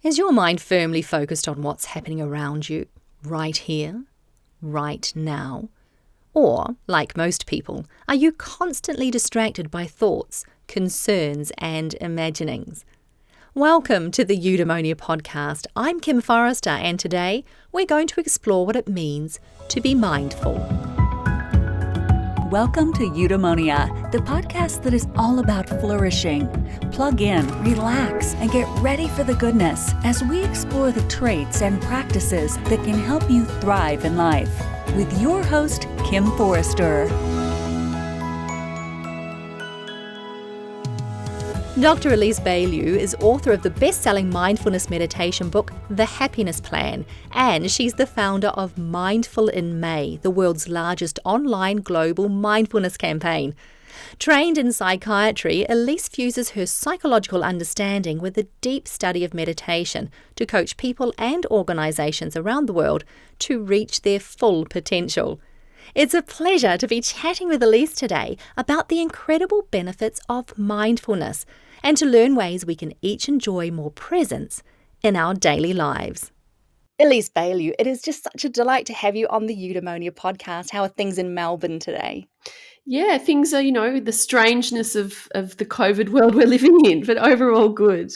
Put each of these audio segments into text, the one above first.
Is your mind firmly focused on what's happening around you, right here, right now? Or, like most people, are you constantly distracted by thoughts, concerns, and imaginings? Welcome to the Eudaemonia podcast. I'm Kim Forrester, and today we're going to explore what it means to be mindful. Welcome to Eudaemonia, the podcast that is all about flourishing. Plug in, relax, and get ready for the goodness as we explore the traits and practices that can help you thrive in life. With your host, Kim Forrester. Dr. Elise Bialylew is author of the bestselling mindfulness meditation book, The Happiness Plan, and she's the founder of Mindful in May, the world's largest online global mindfulness campaign. Trained in psychiatry, Elise fuses her psychological understanding with a deep study of meditation to coach people and organisations around the world to reach their full potential. It's a pleasure to be chatting with Elise today about the incredible benefits of mindfulness and to learn ways we can each enjoy more presence in our daily lives. Elise Bialylew, it is just such a delight to have you on the Eudaemonia podcast. How are things in Melbourne today? Yeah, things are, the strangeness of the COVID world we're living in, but overall good.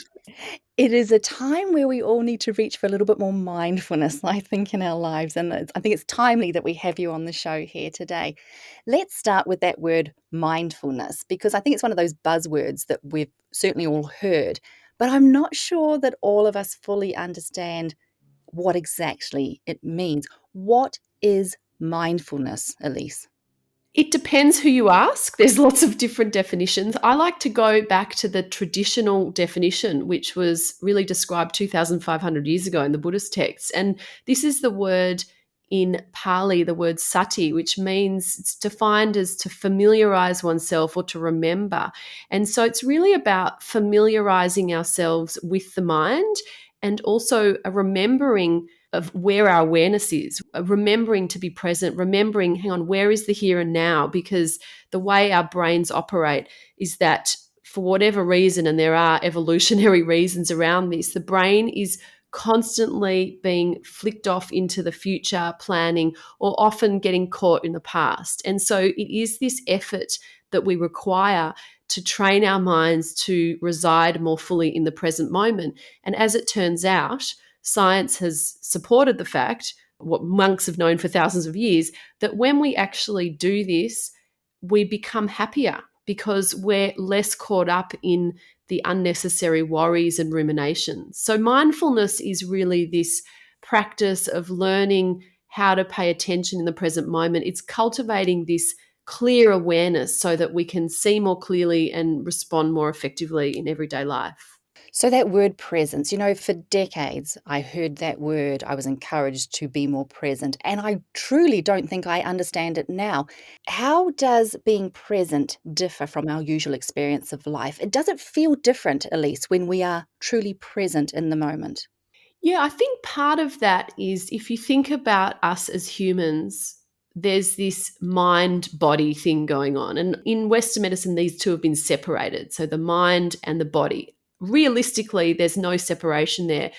It is a time where we all need to reach for a little bit more mindfulness, I think, in our lives. And I think it's timely that we have you on the show here today. Let's start with that word mindfulness, because I think it's one of those buzzwords that we've certainly all heard, but I'm not sure that all of us fully understand what exactly it means. What is mindfulness, Elise? It depends who you ask. There's lots of different definitions. I like to go back to the traditional definition, which was really described 2,500 years ago in the Buddhist texts. And this is the word in Pali, the word sati, which means it's defined as to familiarize oneself or to remember. And so it's really about familiarizing ourselves with the mind and also a remembering of where our awareness is, remembering to be present, remembering, hang on, where is the here and now? Because the way our brains operate is that for whatever reason, and there are evolutionary reasons around this, the brain is constantly being flicked off into the future planning or often getting caught in the past. And so it is this effort that we require to train our minds to reside more fully in the present moment. And as it turns out, science has supported the fact, what monks have known for thousands of years, that when we actually do this, we become happier because we're less caught up in the unnecessary worries and ruminations. So mindfulness is really this practice of learning how to pay attention in the present moment. It's cultivating this clear awareness so that we can see more clearly and respond more effectively in everyday life. So that word presence, for decades I heard that word. I was encouraged to be more present, and I truly don't think I understand it now. How does being present differ from our usual experience of life? Does it feel different, Elise, when we are truly present in the moment? Yeah, I think part of that is if you think about us as humans, there's this mind-body thing going on. And in Western medicine, these two have been separated. So the mind and the body. Realistically, there's no separation there.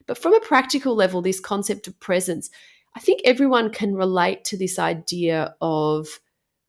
But from a practical level, this concept of presence, I think everyone can relate to this idea of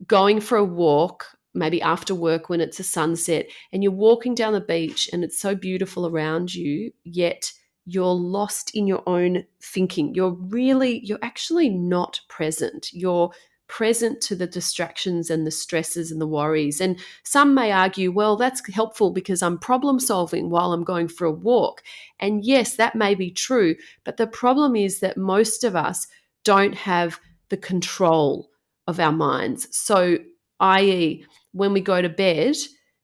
going for a walk, maybe after work when it's a sunset, and you're walking down the beach and it's so beautiful around you, yet you're lost in your own thinking. You're actually not present. You're present to the distractions and the stresses and the worries. And some may argue, well, that's helpful because I'm problem solving while I'm going for a walk. And yes, that may be true. But the problem is that most of us don't have the control of our minds. So, i.e., when we go to bed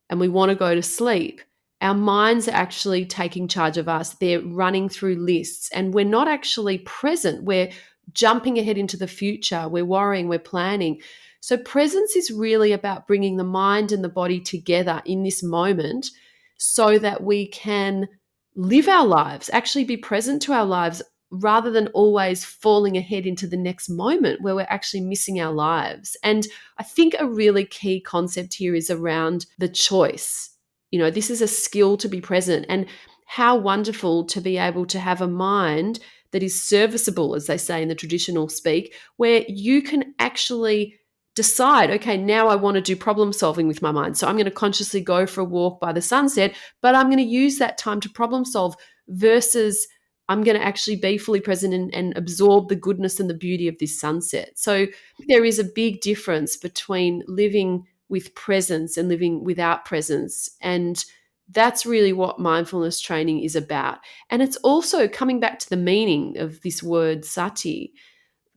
and we want to go to sleep, our minds are actually taking charge of us. They're running through lists and we're not actually present. We're jumping ahead into the future. We're worrying, we're planning. So presence is really about bringing the mind and the body together in this moment so that we can live our lives, actually be present to our lives rather than always falling ahead into the next moment where we're actually missing our lives. And I think a really key concept here is around the choice. This is a skill to be present. And how wonderful to be able to have a mind that is serviceable, as they say in the traditional speak, where you can actually decide, okay, now I want to do problem solving with my mind. So I'm going to consciously go for a walk by the sunset, but I'm going to use that time to problem solve versus I'm going to actually be fully present and absorb the goodness and the beauty of this sunset. So there is a big difference between living with presence and living without presence. And that's really what mindfulness training is about. And it's also coming back to the meaning of this word sati,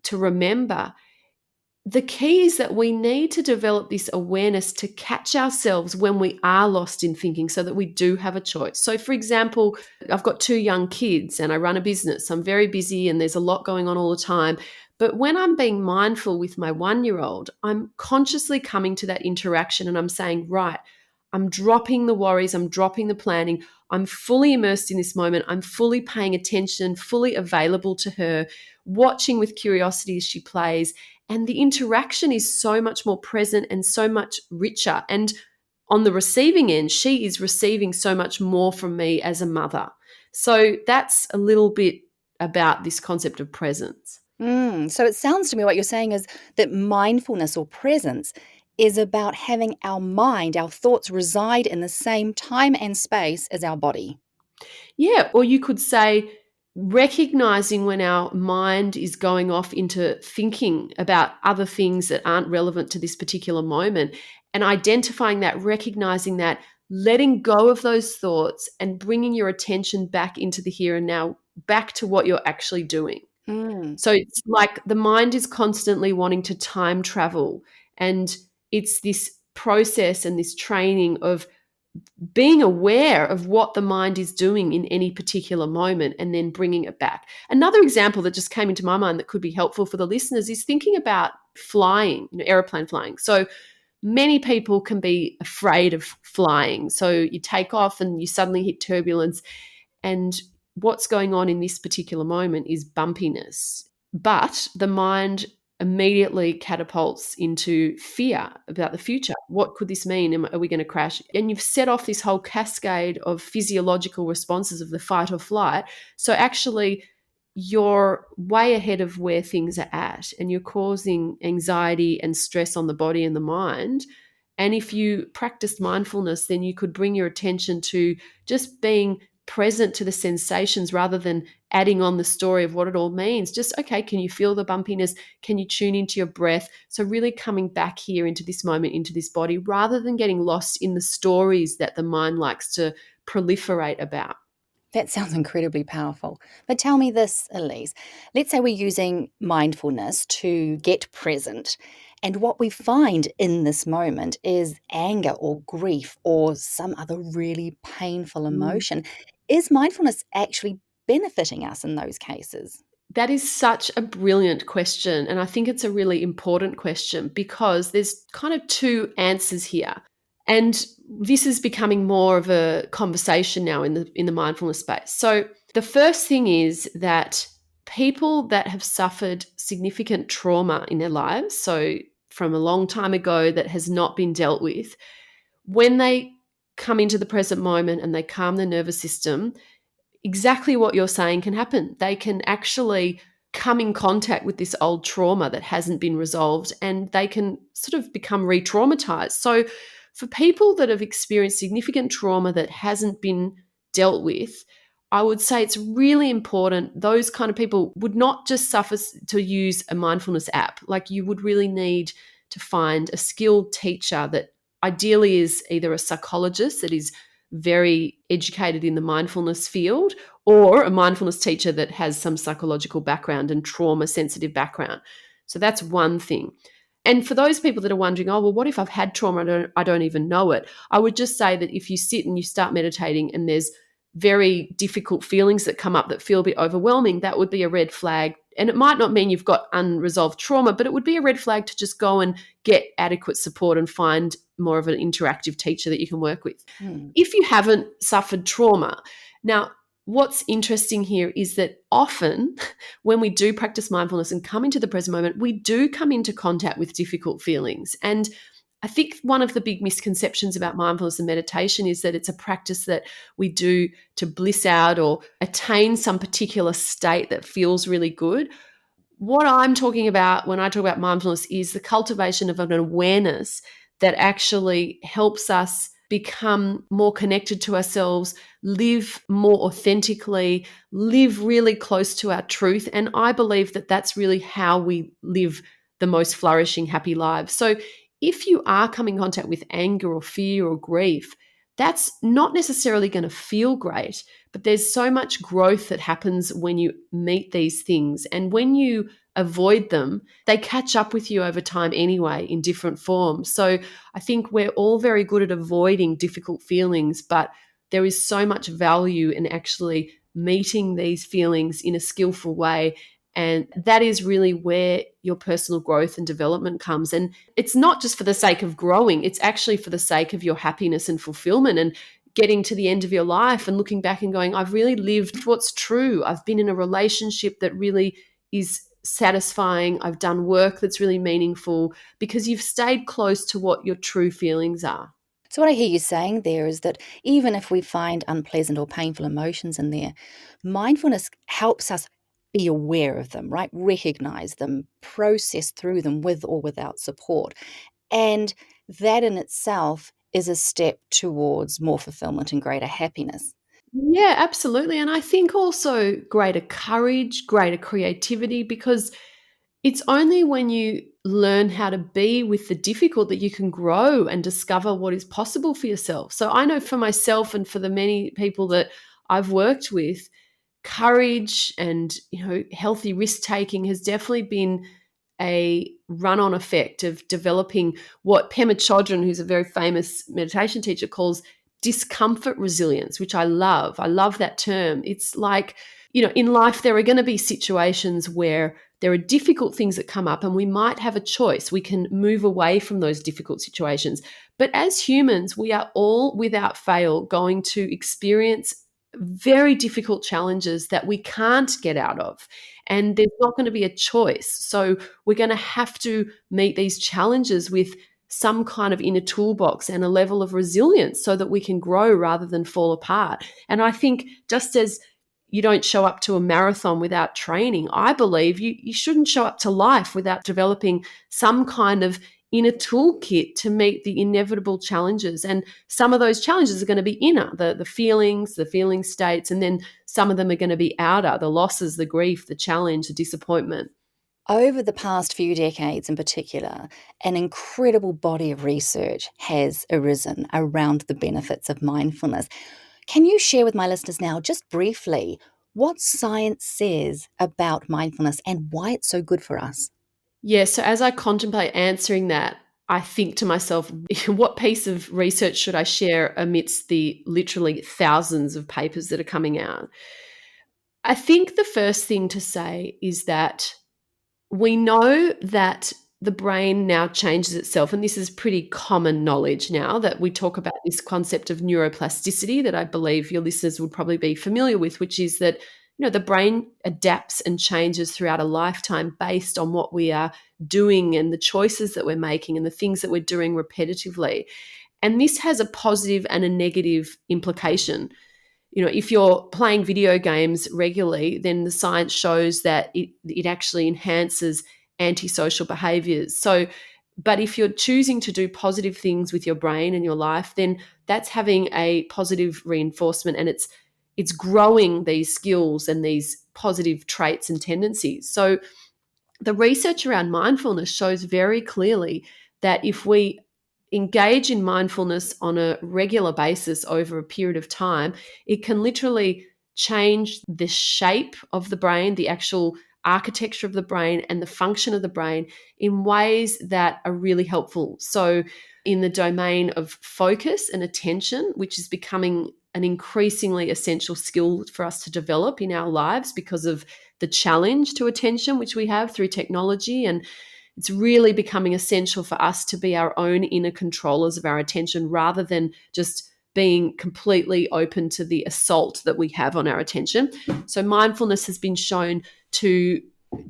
to remember. The key is that we need to develop this awareness to catch ourselves when we are lost in thinking so that we do have a choice. So, for example, I've got 2 young kids and I run a business. I'm very busy and there's a lot going on all the time. But when I'm being mindful with my 1-year-old, I'm consciously coming to that interaction and I'm saying, right, I'm dropping the worries, I'm dropping the planning, I'm fully immersed in this moment, I'm fully paying attention, fully available to her, watching with curiosity as she plays. And the interaction is so much more present and so much richer. And on the receiving end, she is receiving so much more from me as a mother. So that's a little bit about this concept of presence. So it sounds to me what you're saying is that mindfulness or presence is about having our mind, our thoughts reside in the same time and space as our body. Yeah, or you could say recognizing when our mind is going off into thinking about other things that aren't relevant to this particular moment and identifying that, recognizing that, letting go of those thoughts and bringing your attention back into the here and now, back to what you're actually doing. Mm. So it's like the mind is constantly wanting to time travel, and it's this process and this training of being aware of what the mind is doing in any particular moment and then bringing it back. Another example that just came into my mind that could be helpful for the listeners is thinking about flying, airplane flying. So many people can be afraid of flying. So you take off and you suddenly hit turbulence, and what's going on in this particular moment is bumpiness. But the mind immediately catapults into fear about the future. What could this mean? Are we going to crash? And you've set off this whole cascade of physiological responses of the fight or flight. So actually, you're way ahead of where things are at, and you're causing anxiety and stress on the body and the mind. And if you practiced mindfulness, then you could bring your attention to just being present to the sensations rather than adding on the story of what it all means. Just, okay, can you feel the bumpiness? Can you tune into your breath? So really coming back here into this moment, into this body, rather than getting lost in the stories that the mind likes to proliferate about. That sounds incredibly powerful. But tell me this, Elise. Let's say we're using mindfulness to get present, and what we find in this moment is anger or grief or some other really painful emotion. Is mindfulness actually benefiting us in those cases? That is such a brilliant question. And I think it's a really important question because there's kind of 2 answers here. And this is becoming more of a conversation now in the mindfulness space. So the first thing is that people that have suffered significant trauma in their lives, so from a long time ago that has not been dealt with, when they come into the present moment and they calm their nervous system, exactly what you're saying can happen. They can actually come in contact with this old trauma that hasn't been resolved, and they can sort of become re-traumatized. So for people that have experienced significant trauma that hasn't been dealt with, I would say it's really important. Those kind of people would not just suffer to use a mindfulness app. Like, you would really need to find a skilled teacher that ideally is either a psychologist that is very educated in the mindfulness field, or a mindfulness teacher that has some psychological background and trauma sensitive background. So that's one thing. And for those people that are wondering, oh, well, what if I've had trauma? I don't even know it. I would just say that if you sit and you start meditating and there's very difficult feelings that come up that feel a bit overwhelming, that would be a red flag. And it might not mean you've got unresolved trauma, but it would be a red flag to just go and get adequate support and find more of an interactive teacher that you can work with. If you haven't suffered trauma. Now, what's interesting here is that often when we do practice mindfulness and come into the present moment, we do come into contact with difficult feelings. And I think one of the big misconceptions about mindfulness and meditation is that it's a practice that we do to bliss out or attain some particular state that feels really good. What I'm talking about when I talk about mindfulness is the cultivation of an awareness that actually helps us become more connected to ourselves, live more authentically, live really close to our truth. And I believe that that's really how we live the most flourishing, happy lives. So if you are coming in contact with anger or fear or grief, that's not necessarily going to feel great, but there's so much growth that happens when you meet these things. And when you avoid them, they catch up with you over time anyway in different forms. So I think we're all very good at avoiding difficult feelings, but there is so much value in actually meeting these feelings in a skillful way. And that is really where your personal growth and development comes. And it's not just for the sake of growing, it's actually for the sake of your happiness and fulfillment and getting to the end of your life and looking back and going, I've really lived what's true. I've been in a relationship that really is satisfying. I've done work that's really meaningful because you've stayed close to what your true feelings are. So, what I hear you saying there is that even if we find unpleasant or painful emotions in there, mindfulness helps us be aware of them, right? Recognize them, process through them with or without support. And that in itself is a step towards more fulfillment and greater happiness. Yeah, absolutely. And I think also greater courage, greater creativity, because it's only when you learn how to be with the difficult that you can grow and discover what is possible for yourself. So I know for myself and for the many people that I've worked with, courage and healthy risk taking has definitely been a run-on effect of developing what Pema Chodron, who's a very famous meditation teacher, calls discomfort resilience, which I love. I love that term. It's like, in life there are going to be situations where there are difficult things that come up and we might have a choice. We can move away from those difficult situations. But as humans, we are all without fail going to experience very difficult challenges that we can't get out of. And there's not going to be a choice. So we're going to have to meet these challenges with some kind of inner toolbox and a level of resilience so that we can grow rather than fall apart. And I think just as you don't show up to a marathon without training, I believe you shouldn't show up to life without developing some kind of inner toolkit to meet the inevitable challenges. And some of those challenges are going to be inner, the feelings, the feeling states, and then some of them are going to be outer, the losses, the grief, the challenge, the disappointment. Over the past few decades in particular, an incredible body of research has arisen around the benefits of mindfulness. Can you share with my listeners now, just briefly, what science says about mindfulness and why it's so good for us? Yeah, so as I contemplate answering that, I think to myself, what piece of research should I share amidst the literally thousands of papers that are coming out? I think the first thing to say is that we know that the brain now changes itself, and this is pretty common knowledge now that we talk about this concept of neuroplasticity that I believe your listeners would probably be familiar with, which is that the brain adapts and changes throughout a lifetime based on what we are doing and the choices that we're making and the things that we're doing repetitively. And this has a positive and a negative implication. If you're playing video games regularly, then the science shows that it actually enhances antisocial behaviors. So, but if you're choosing to do positive things with your brain and your life, then that's having a positive reinforcement, and it's growing these skills and these positive traits and tendencies. So the research around mindfulness shows very clearly that if we engage in mindfulness on a regular basis over a period of time, it can literally change the shape of the brain, the actual architecture of the brain and the function of the brain in ways that are really helpful. So in the domain of focus and attention, which is becoming an increasingly essential skill for us to develop in our lives because of the challenge to attention, which we have through technology. And it's really becoming essential for us to be our own inner controllers of our attention rather than just being completely open to the assault that we have on our attention. So mindfulness has been shown to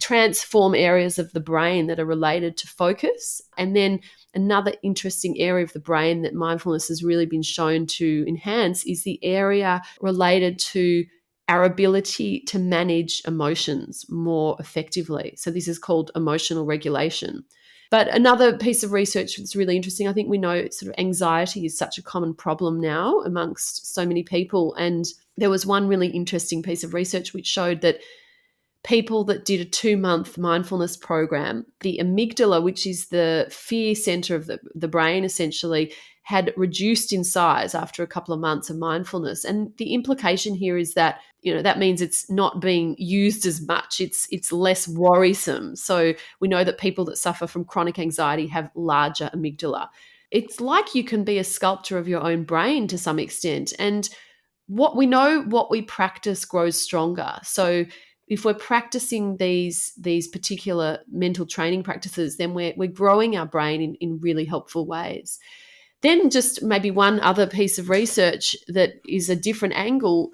transform areas of the brain that are related to focus. And then Another interesting area of the brain that mindfulness has really been shown to enhance is the area related to our ability to manage emotions more effectively. So this is called emotional regulation. But another piece of research that's really interesting, I think we know sort of anxiety is such a common problem now amongst so many people. And there was one really interesting piece of research which showed that people that did a 2-month mindfulness program, the amygdala, which is the fear center of the brain, essentially had reduced in size after a couple of months of mindfulness. And the implication here is that, that means it's not being used as much. It's less worrisome. So we know that people that suffer from chronic anxiety have larger amygdala. It's like you can be a sculptor of your own brain to some extent. And what we practice grows stronger. So if we're practicing these particular mental training practices, then we're growing our brain in really helpful ways. Then just maybe one other piece of research that is a different angle,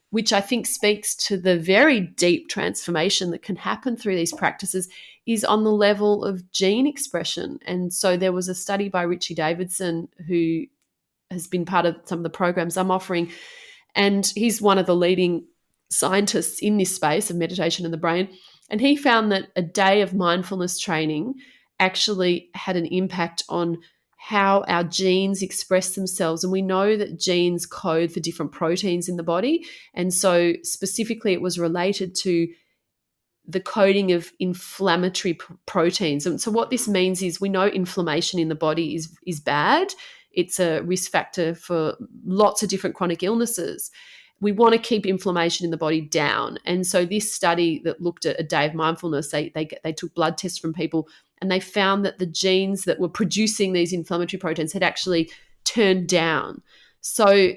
which I think speaks to the very deep transformation that can happen through these practices, is on the level of gene expression. And so there was a study by Richie Davidson, who has been part of some of the programs I'm offering, and he's one of the leading scientists in this space of meditation and the brain. And he found that a day of mindfulness training actually had an impact on how our genes express themselves. And we know that genes code for different proteins in the body. And so specifically, it was related to the coding of inflammatory proteins. And so what this means is we know inflammation in the body is bad. It's a risk factor for lots of different chronic illnesses. We want to keep inflammation in the body down. And so this study that looked at a day of mindfulness, they took blood tests from people, and they found that the genes that were producing these inflammatory proteins had actually turned down. So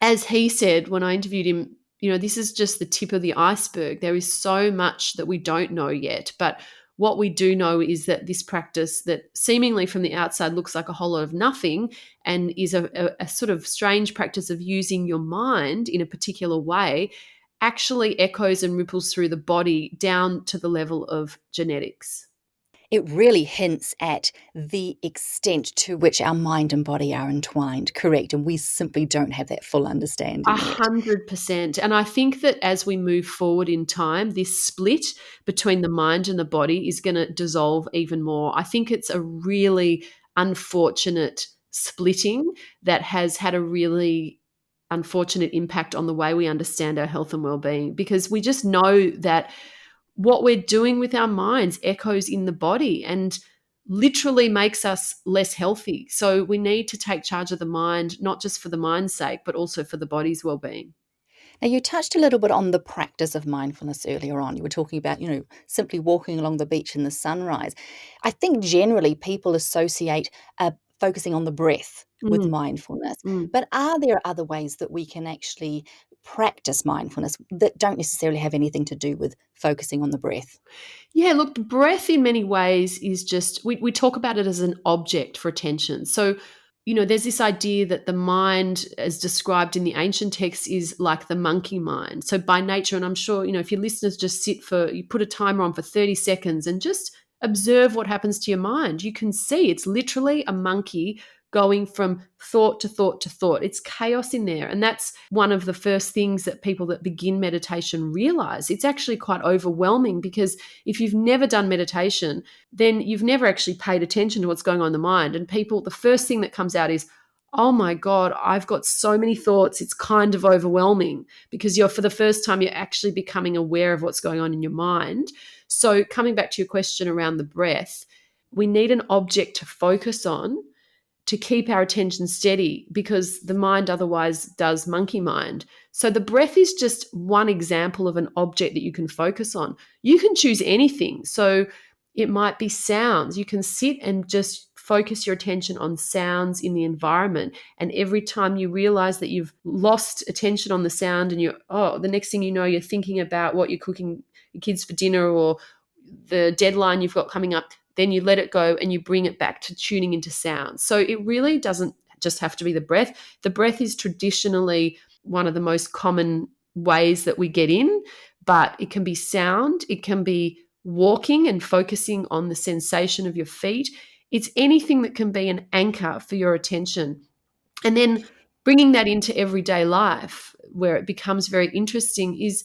as he said, when I interviewed him, this is just the tip of the iceberg. There is so much that we don't know yet. But what we do know is that this practice that seemingly from the outside looks like a whole lot of nothing and is a sort of strange practice of using your mind in a particular way actually echoes and ripples through the body down to the level of genetics. It really hints at the extent to which our mind and body are entwined, correct? And we simply don't have that full understanding yet. 100%. And I think that as we move forward in time, this split between the mind and the body is going to dissolve even more. I think it's a really unfortunate splitting that has had a really unfortunate impact on the way we understand our health and well-being, because we just know that what we're doing with our minds echoes in the body and literally makes us less healthy. So we need to take charge of the mind, not just for the mind's sake, but also for the body's well-being. Now, you touched a little bit on the practice of mindfulness earlier on. You were talking about, simply walking along the beach in the sunrise. I think generally people associate focusing on the breath with mindfulness. But are there other ways that we can actually practice mindfulness that don't necessarily have anything to do with focusing on the breath? Yeah, look, the breath in many ways is just, we talk about it as an object for attention. So, there's this idea that the mind, as described in the ancient texts, is like the monkey mind. So by nature, and I'm sure, if your listeners just you put a timer on for 30 seconds and just observe what happens to your mind, you can see it's literally a monkey going from thought to thought to thought. It's chaos in there. And that's one of the first things that people that begin meditation realize. It's actually quite overwhelming, because if you've never done meditation, then you've never actually paid attention to what's going on in the mind. And people, the first thing that comes out is, oh my God, I've got so many thoughts. It's kind of overwhelming, because for the first time, you're actually becoming aware of what's going on in your mind. So coming back to your question around the breath, we need an object to focus on to keep our attention steady, because the mind otherwise does monkey mind. So the breath is just one example of an object that you can focus on. You can choose anything. So it might be sounds. You can sit and just focus your attention on sounds in the environment. And every time you realize that you've lost attention on the sound and the next thing you know, you're thinking about what you're cooking your kids for dinner or the deadline you've got coming up, then you let it go and you bring it back to tuning into sound. So it really doesn't just have to be the breath. The breath is traditionally one of the most common ways that we get in, but it can be sound. It can be walking and focusing on the sensation of your feet. It's anything that can be an anchor for your attention. And then bringing that into everyday life where it becomes very interesting is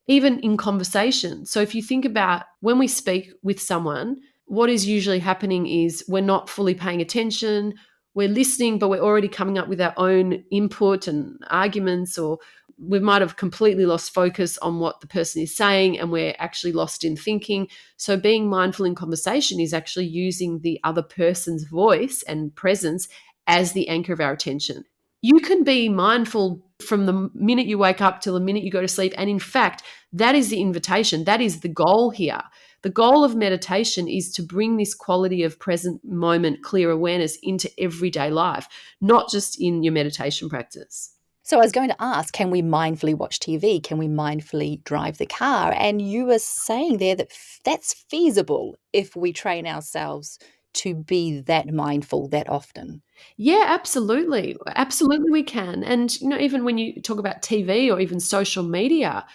even in conversation. So if you think about when we speak with someone, what is usually happening is we're not fully paying attention. We're listening, but we're already coming up with our own input and arguments, or we might have completely lost focus on what the person is saying and we're actually lost in thinking. So being mindful in conversation is actually using the other person's voice and presence as the anchor of our attention. You can be mindful from the minute you wake up till the minute you go to sleep. And in fact, that is the invitation. That is the goal here. The goal of meditation is to bring this quality of present moment, clear awareness into everyday life, not just in your meditation practice. So I was going to ask, can we mindfully watch TV? Can we mindfully drive the car? And you were saying there that that's feasible if we train ourselves to be that mindful that often. Yeah, absolutely. Absolutely we can. And even when you talk about TV or even social media,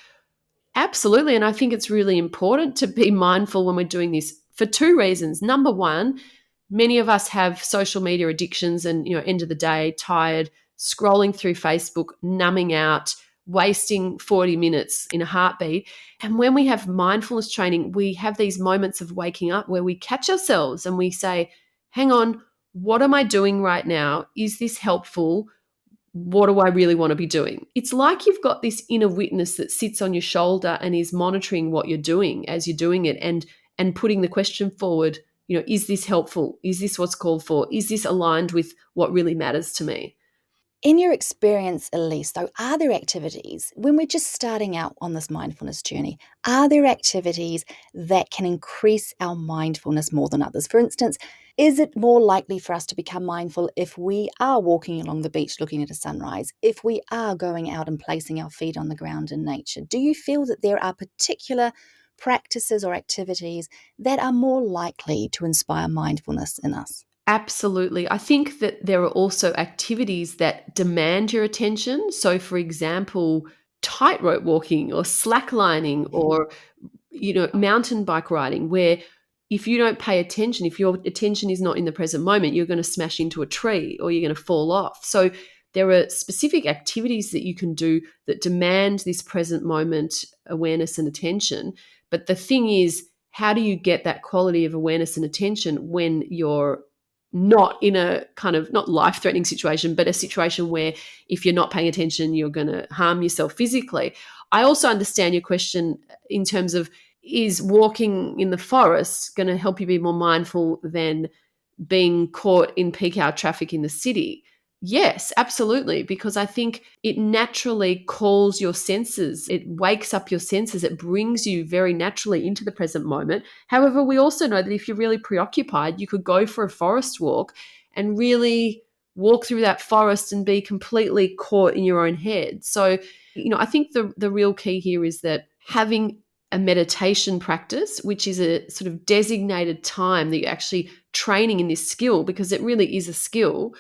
absolutely. And I think it's really important to be mindful when we're doing this for two reasons. Number one, many of us have social media addictions and, end of the day, tired, scrolling through Facebook, numbing out, wasting 40 minutes in a heartbeat. And when we have mindfulness training, we have these moments of waking up where we catch ourselves and we say, hang on, what am I doing right now? Is this helpful? What do I really want to be doing? It's like you've got this inner witness that sits on your shoulder and is monitoring what you're doing as you're doing it, and putting the question forward, is this helpful? Is this what's called for? Is this aligned with what really matters to me? In your experience, Elise, though, are there activities, when we're just starting out on this mindfulness journey, are there activities that can increase our mindfulness more than others? For instance, is it more likely for us to become mindful if we are walking along the beach looking at a sunrise, if we are going out and placing our feet on the ground in nature? Do you feel that there are particular practices or activities that are more likely to inspire mindfulness in us? Absolutely. I think that there are also activities that demand your attention. So, for example, tightrope walking or slacklining or, mountain bike riding, where if you don't pay attention, if your attention is not in the present moment, you're going to smash into a tree or you're going to fall off. So, there are specific activities that you can do that demand this present moment awareness and attention. But the thing is, how do you get that quality of awareness and attention when you're not in a kind of not life-threatening situation, but a situation where if you're not paying attention, you're going to harm yourself physically? I also understand your question in terms of, is walking in the forest going to help you be more mindful than being caught in peak hour traffic in the city? Yes, absolutely, because I think it naturally calls your senses. It wakes up your senses. It brings you very naturally into the present moment. However, we also know that if you're really preoccupied, you could go for a forest walk and really walk through that forest and be completely caught in your own head. So, I think the real key here is that having a meditation practice, which is a sort of designated time that you're actually training in this skill, because it really is a skill,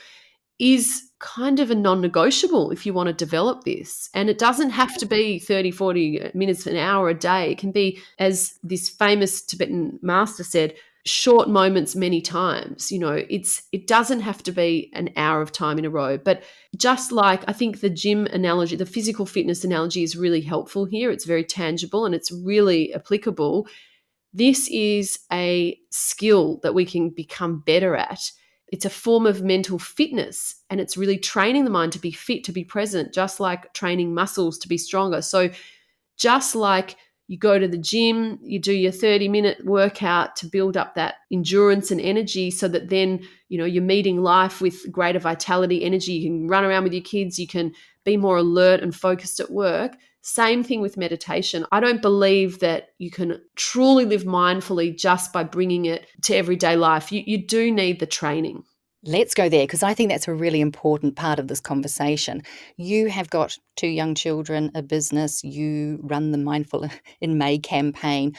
is kind of a non-negotiable if you want to develop this. And it doesn't have to be 30, 40 minutes, an hour a day. It can be, as this famous Tibetan master said, short moments many times. It doesn't have to be an hour of time in a row. But just like I think the gym analogy, the physical fitness analogy is really helpful here. It's very tangible and it's really applicable. This is a skill that we can become better at. It's a form of mental fitness, and it's really training the mind to be fit, to be present, just like training muscles to be stronger. So just like you go to the gym, you do your 30-minute workout to build up that endurance and energy so that then, you're meeting life with greater vitality, energy. You can run around with your kids. You can be more alert and focused at work. Same thing with meditation. I don't believe that you can truly live mindfully just by bringing it to everyday life. You do need the training. Let's go there, because I think that's a really important part of this conversation. You have got 2 young children, a business, you run the Mindful in May campaign.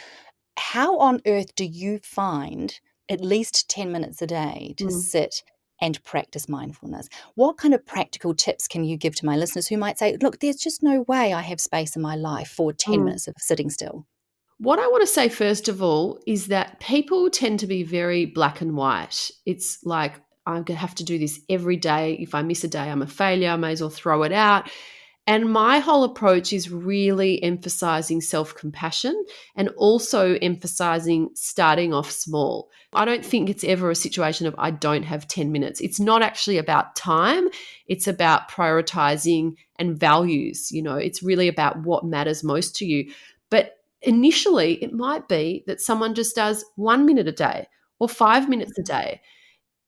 How on earth do you find at least 10 minutes a day to sit and practice mindfulness? What kind of practical tips can you give to my listeners who might say, look, there's just no way I have space in my life for 10 minutes of sitting still? What I want to say, first of all, is that people tend to be very black and white. It's like, I'm going to have to do this every day. If I miss a day, I'm a failure. I may as well throw it out. And my whole approach is really emphasizing self-compassion and also emphasizing starting off small. I don't think it's ever a situation of I don't have 10 minutes. It's not actually about time. It's about prioritizing and values. It's really about what matters most to you. But initially, it might be that someone just does 1 minute a day or 5 minutes a day.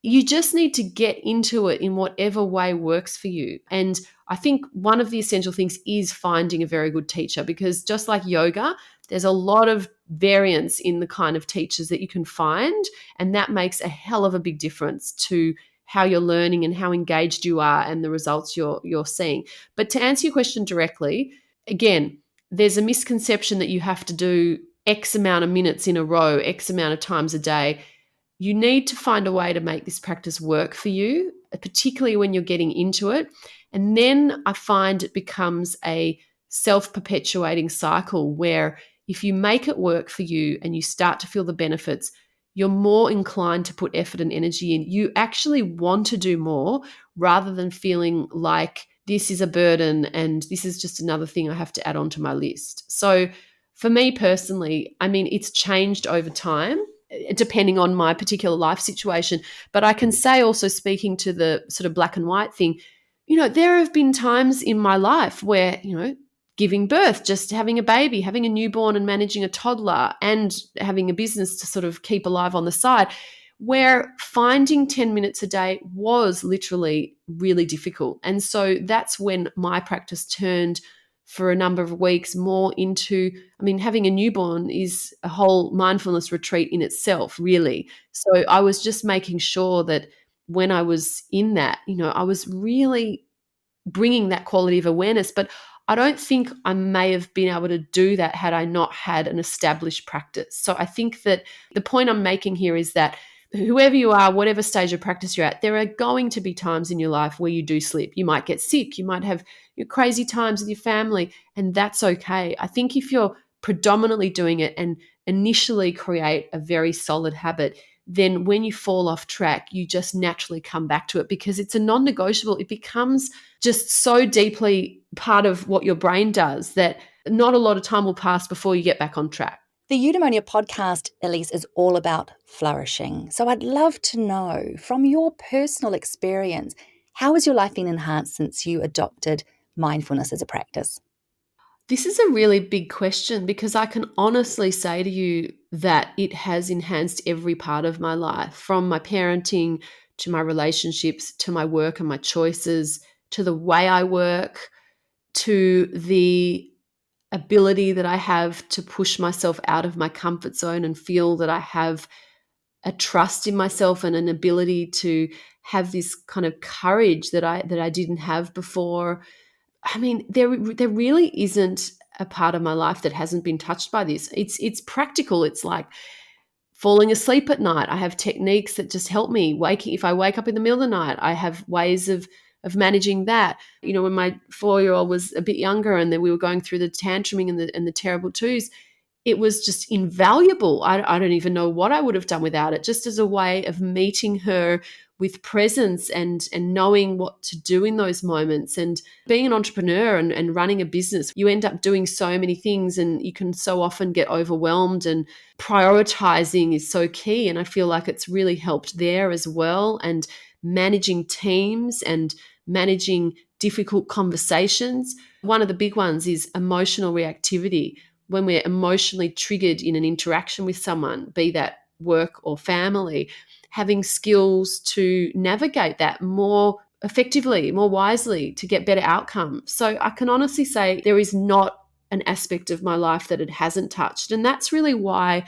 You just need to get into it in whatever way works for you. And I think one of the essential things is finding a very good teacher, because just like yoga, there's a lot of variance in the kind of teachers that you can find. And that makes a hell of a big difference to how you're learning and how engaged you are and the results you're seeing. But to answer your question directly, again, there's a misconception that you have to do X amount of minutes in a row, X amount of times a day. You need to find a way to make this practice work for you, particularly when you're getting into it. And then I find it becomes a self-perpetuating cycle where if you make it work for you and you start to feel the benefits, you're more inclined to put effort and energy in. You actually want to do more rather than feeling like this is a burden and this is just another thing I have to add on to my list. So for me personally, it's changed over time, depending on my particular life situation. But I can say, also speaking to the sort of black and white thing, there have been times in my life where, giving birth, just having a baby, having a newborn and managing a toddler and having a business to sort of keep alive on the side, where finding 10 minutes a day was literally really difficult. And so that's when my practice turned for a number of weeks more into, having a newborn is a whole mindfulness retreat in itself, really. So I was just making sure that when I was in that, I was really bringing that quality of awareness. But I don't think I may have been able to do that had I not had an established practice. So I think that the point I'm making here is that whoever you are, whatever stage of practice you're at, there are going to be times in your life where you do slip. You might get sick. You might have your crazy times with your family, and that's okay. I think if you're predominantly doing it and initially create a very solid habit, then when you fall off track, you just naturally come back to it because it's a non-negotiable. It becomes just so deeply part of what your brain does that not a lot of time will pass before you get back on track. The Eudaemonia podcast, Elise, is all about flourishing. So I'd love to know, from your personal experience, how has your life been enhanced since you adopted mindfulness as a practice? This is a really big question because I can honestly say to you that it has enhanced every part of my life, from my parenting to my relationships, to my work and my choices, to the way I work, to the ability that I have to push myself out of my comfort zone and feel that I have a trust in myself and an ability to have this kind of courage that I didn't have before. There really isn't a part of my life that hasn't been touched by this. It's practical. It's like falling asleep at night. I have techniques that just help me. If I wake up in the middle of the night, I have ways of managing that. When my 4-year-old was a bit younger and then we were going through the tantruming and the terrible twos, it was just invaluable. I don't even know what I would have done without it, just as a way of meeting her with presence and knowing what to do in those moments. And being an entrepreneur and running a business, you end up doing so many things and you can so often get overwhelmed, and prioritizing is so key. And I feel like it's really helped there as well. And managing teams and managing difficult conversations. One of the big ones is emotional reactivity. When we're emotionally triggered in an interaction with someone, be that work or family, having skills to navigate that more effectively, more wisely, to get better outcomes. So I can honestly say there is not an aspect of my life that it hasn't touched. And that's really why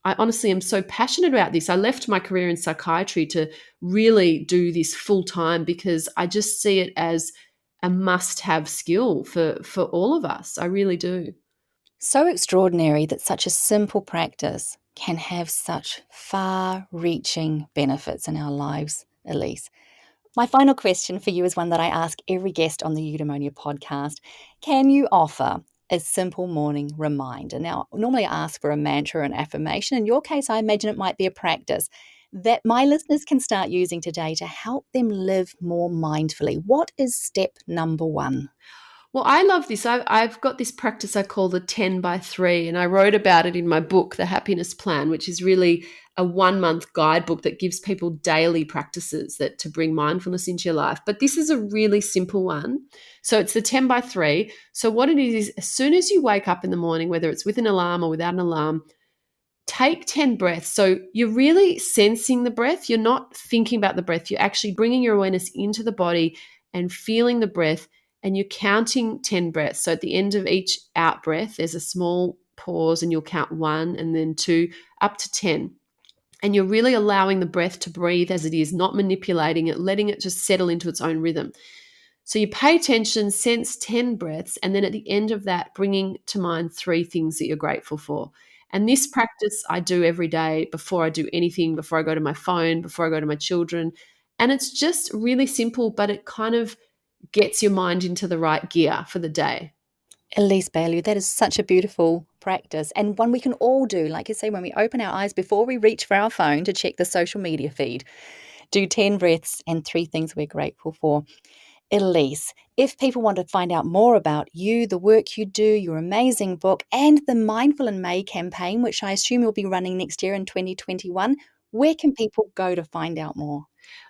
I honestly am so passionate about this. I left my career in psychiatry to really do this full time because I just see it as a must-have skill for all of us. I really do. So extraordinary that such a simple practice can have such far-reaching benefits in our lives, Elise. My final question for you is one that I ask every guest on the Eudaemonia podcast. Can you offer A simple morning reminder. Now, normally I ask for a mantra or an affirmation. In your case, I imagine it might be a practice that my listeners can start using today to help them live more mindfully. What is step number one? Well, I love this. I've got this practice I call the 10 by 3, and I wrote about it in my book, The Happiness Plan, which is really a 1-month guidebook that gives people daily practices that to bring mindfulness into your life. But this is a really simple one. So it's the 10 by 3. So what it is as soon as you wake up in the morning, whether it's with an alarm or without an alarm, take 10 breaths. So you're really sensing the breath. You're not thinking about the breath. You're actually bringing your awareness into the body and feeling the breath, and you're counting 10 breaths. So at the end of each out breath, there's a small pause and you'll count 1 and then 2 up to 10. And you're really allowing the breath to breathe as it is, not manipulating it, letting it just settle into its own rhythm. So you pay attention, sense 10 breaths, and then at the end of that, bringing to mind 3 things that you're grateful for. And this practice I do every day before I do anything, before I go to my phone, before I go to my children. And it's just really simple, but it kind of gets your mind into the right gear for the day. Elise Bialylew, that is such a beautiful practice and one we can all do. Like you say, when we open our eyes before we reach for our phone to check the social media feed, do 10 breaths and 3 things we're grateful for. Elise, if people want to find out more about you, the work you do, your amazing book, and the Mindful in May campaign, which I assume you'll be running next year in 2021, where can people go to find out more?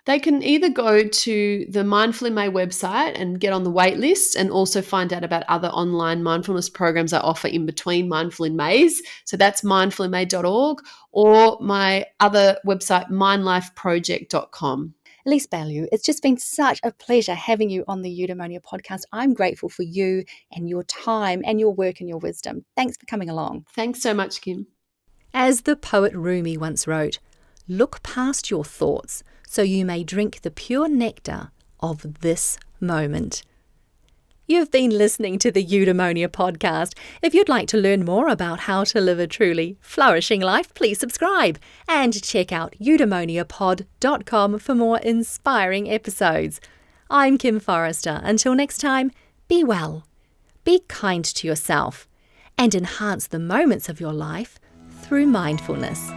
They can either go to the Mindful in May website and get on the wait list and also find out about other online mindfulness programs I offer in between Mindful in Mays. So that's mindfulinmay.org, or my other website, mindlifeproject.com. Elise Bialylew, it's just been such a pleasure having you on the Eudaemonia podcast. I'm grateful for you and your time and your work and your wisdom. Thanks for coming along. Thanks so much, Kim. As the poet Rumi once wrote, look past your thoughts so you may drink the pure nectar of this moment. You've been listening to the Eudaemonia podcast. If you'd like to learn more about how to live a truly flourishing life, please subscribe and check out eudaemoniapod.com for more inspiring episodes. I'm Kim Forrester. Until next time, be well, be kind to yourself, and enhance the moments of your life through mindfulness.